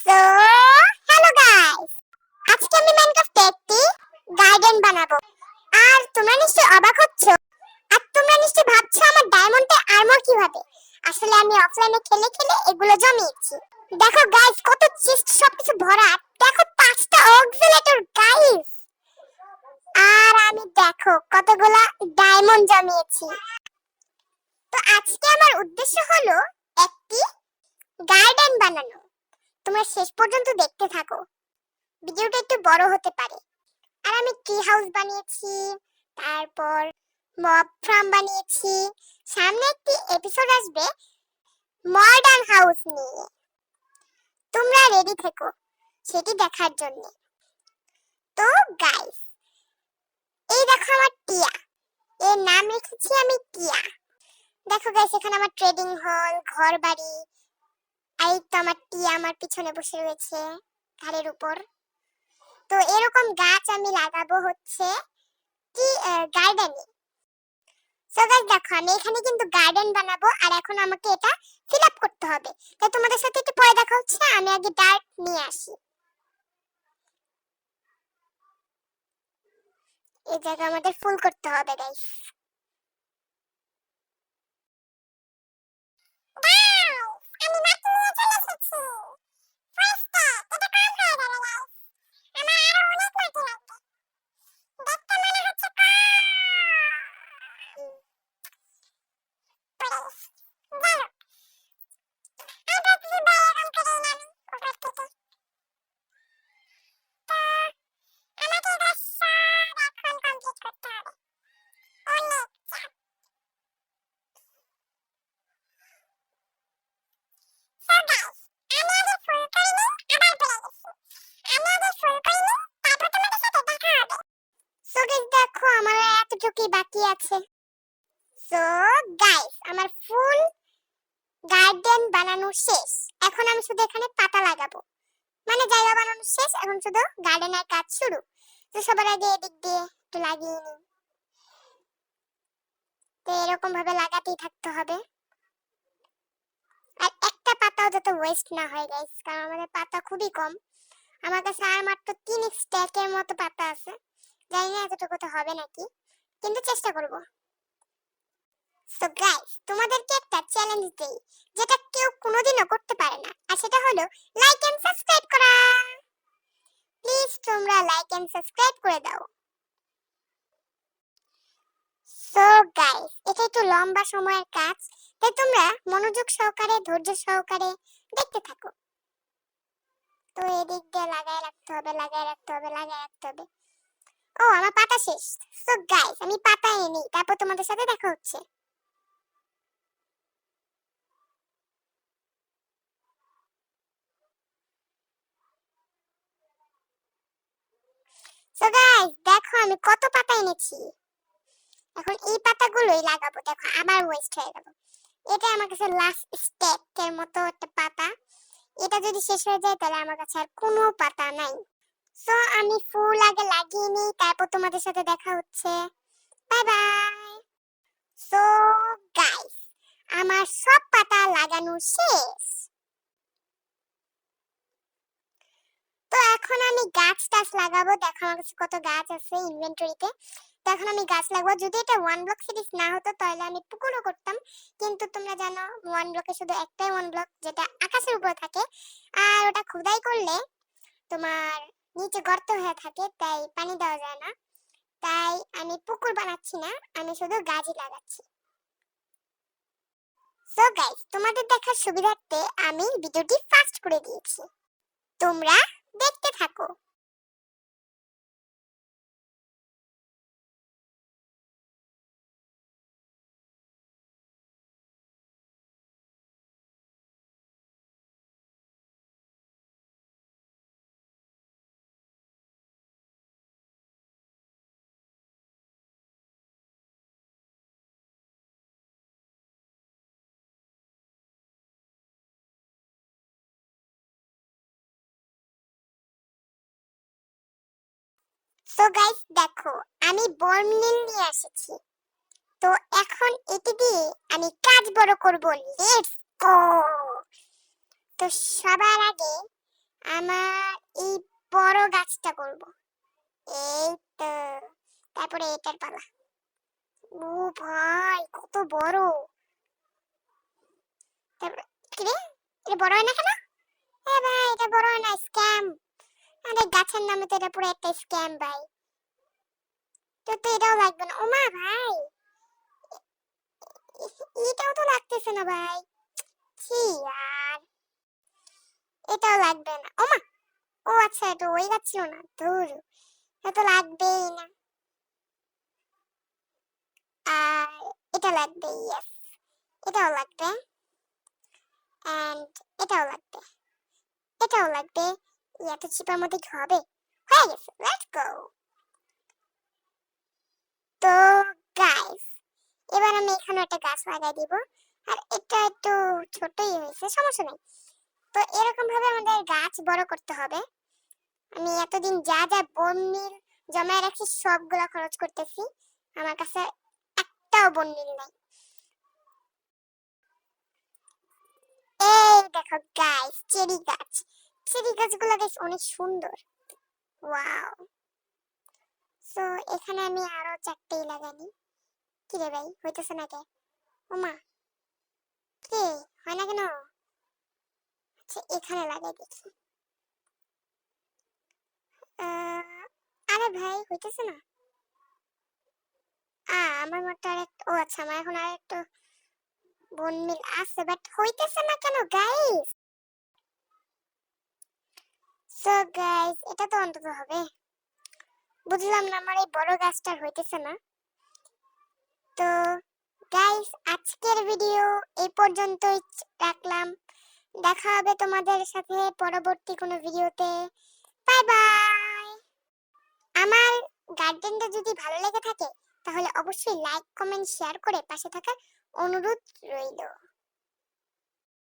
So hello guys, আজকে আমি মাইনক্রাফটে একটি গার্ডেন বানাবো। আর তোমরা নিশ্চয়ই অবাক হচ্ছ, আর তোমরা নিশ্চয়ই ভাবছো আমার ডায়মন্ডে আর্মর কিভাবে। আসলে আমি অফলাইনে খেলে খেলে এগুলো জমিয়েছি। দেখো গাইস, কত চেস্ট সবকিছু ভরা। দেখো 5টা অক্সিলেটর গাইস। আর আমি দেখো কতগুলা ডায়মন্ড জমিয়েছি। তো আজকে আমার উদ্দেশ্য হলো একটি গার্ডেন বানানো। তোমরা শেষ পর্যন্ত দেখতে থাকো, ভিডিওটা একটু বড় হতে পারে। আর আমি ট্রি হাউস বানিয়েছি, তারপর মব ফার্ম বানিয়েছি। সামনে একটি এপিসোড আসবে মডার্ন হাউস নিয়ে। তোমরা রেডি থেকো সেটি দেখার জন্য। তো গাইস, এই দেখো আমার টিয়া, এর নাম রেখেছি আমি টিয়া। দেখো গাইস, এখানে আমার ট্রেডিং হল, ঘর বাড়ি। আর তো আমার টিয়া আমার পিছনে বসে রয়েছে ঘাড়ের উপর। তো এরকম গাছ আমি লাগাবো হচ্ছে কি গার্ডেনে। সো গাইস দেখো, আমি এখানে কিন্তু গার্ডেন বানাবো, আর এখন আমাকে এটা ফিল আপ করতে হবে। তাই তোমাদের সাথে একটু পরে দেখা হচ্ছে। আমি আগে ডার্ট নিয়ে আসি। এই জায়গা আমাদের ফুল করতে হবে গাইস। আমি মাটি নিয়ে চলে এসেছি। ফার্স্ট এটা কাম হয়ে গেল গাইস। আমার আরো অনেক মাটি লাগবে। দেখতে মনে হচ্ছে বাকি আছে। সো গাইস, আমার ফুল গার্ডেন বানানো শেষ। এখন আমি শুধু এখানে পাতা লাগাবো, মানে জায়গা বানানো শেষ। এখন শুধু গার্ডেনের কাজ শুরু। তো সবার আগে এদিক দিয়ে একটু লাগিয়ে নিই। তো এরকম ভাবে লাগাতেই থাকতে হবে। আর একটা পাতাও যাতে ওয়েস্ট না হয় গাইস, কারণ আমাদের পাতা খুবই কম। আমার কাছে আর মাত্র 3 স্ট্যাকের মতো পাতা আছে। জানি না এতটুকু তো হবে নাকি, কিন্তু চেষ্টা করব। সো গাইস, তোমাদেরকে একটা চ্যালেঞ্জ দেই, যেটা কেউ কোনোদিনও করতে পারে না। আর সেটা হলো লাইক এন্ড সাবস্ক্রাইব করা। প্লিজ তোমরা লাইক এন্ড সাবস্ক্রাইব করে দাও। সো গাইস, এটা একটু লম্বা সময়ের কাজ, তাই তোমরা মনোযোগ সহকারে, ধৈর্য সহকারে দেখতে থাকো। তো এদিক দিয়ে লাগায় রাখতে হবে, লাগায় রাখতে হবে, লাগায় রাখতে হবে। ও, আমার পাতা শেষ। সো গাইস, আমি পাতা এনে নিই, তারপর তোমাদের সাথে দেখা হচ্ছে। সো গাইস দেখো, আমি কত পাতা এনেছি। এখন এই পাতাগুলোই লাগাবো। দেখো আবার ওয়েস্ট হয়ে গেল। এটা আমার কাছে লাস্ট স্টেপের মতো একটা পাতা। এটা যদি শেষ হয়ে যায় তাহলে আমার কাছে আর কোনো পাতা নাই। সো আমি ফুল আগে লাগিয়ে নিই, তারপর তোমাদের সাথে দেখা হচ্ছে। Bye bye. সো গাইস, আমার সব পাতা লাগানো শেষ। তো এখন আমি গাছ টাছ লাগাবো। দেখো আমার কাছে কত গাছ আছে ইনভেন্টরিতে। তো এখন আমি গাছ লাগাবো। যদি এটা ওয়ান ব্লক সিরিজ না হতো তাহলে আমি পুকুরও করতাম, কিন্তু তোমরা জানো ওয়ান ব্লকে শুধু একটাই ওয়ান ব্লক, যেটা আকাশের উপরে থাকে। আর ওটা খোদাই করলে তোমার নিচে গর্ত হয়ে থাকে, তাই পানি দেওয়া যায় না। তাই আমি পুকুর বানাচ্ছি না, আমি শুধু গাছই লাগাচ্ছি। সো গাইস, তোমাদের দেখার সুবিধার্থে আমি ভিডিওটি ফাস্ট করে দিয়েছি। তোমরা দেখতে থাকো। সো গাইস দেখো, আমি বর্মলিন নিয়ে এসেছি। তো এখন এটি দিয়ে আমি কাজ বড় করব। Let's go. তো সবার আগে আমার এই বড় গাছটা করব। এই তো, তারপরে এটার পালা। ও ভাই কত বড়! তারপরে কি রে, এটা বড় হয় না কেন? এ ভাই এটা বড় হয় না, স্ক্যাম। আরে গাছের নামে তো এটা পুরো একটা স্ক্যাম ভাই। তো এটাও লাগবে না। ওমা ভাই, এটাও তো লাগতেছে না ভাই। ছি আর এটাও লাগবে না। ওমা, ও আচ্ছা এটা ওই গাছ ছিল না, ধুর, এটা তো লাগবেই না। আর এটা লাগবে, ইয়েস, এটাও লাগবে, এন্ড এটাও লাগবে, এটাও লাগবে। এত চিপার মধ্যে কি হবে? হয়ে গেছে, লেটস গো। তো গাইস, এবার আমি এখানে একটা গাছ লাগাই দিব। আর এটা একটু ছোটই হয়েছে, সমস্যা নেই। তো এরকম ভাবে আমাদের গাছ বড় করতে হবে। আমি এতদিন যা যা বন্যিল জমায় রাখছি সবগুলা খরচ করতেছি, আমার কাছে একটাও বন্যিল নাই। এই দেখো গাইস, চেরি গাছ। চেরি গাছগুলো বেশ অনেক সুন্দর। ওয়াও। সো এখানে আমি আরো চারটেই লাগানি। কি রে ভাই, হইতেছে না কে? ওমা, কে হয় না কেন? আচ্ছা এখানে লাগাই দেখি। আরে ভাই হইতেছে না। আমার মতো আরেকটা, ও আচ্ছা আমার এখন আরেকটা বনমিল আছে, বাট হইতেছে না কেন গাইস? সো গাইস, এটা তো অন্তত হবে। বুঝলাম না আমার এই বড় গাছটার হইতেছে না। তো গাইস, আজকের ভিডিও এই পর্যন্তই রাখলাম। দেখা হবে তোমাদের সাথে পরবর্তী কোনো ভিডিওতে। Bye bye. আমার গার্ডেনটা যদি ভালো লেগে থাকে তাহলে অবশ্যই লাইক কমেন্ট শেয়ার করে পাশে থাকার অনুরোধ রইল।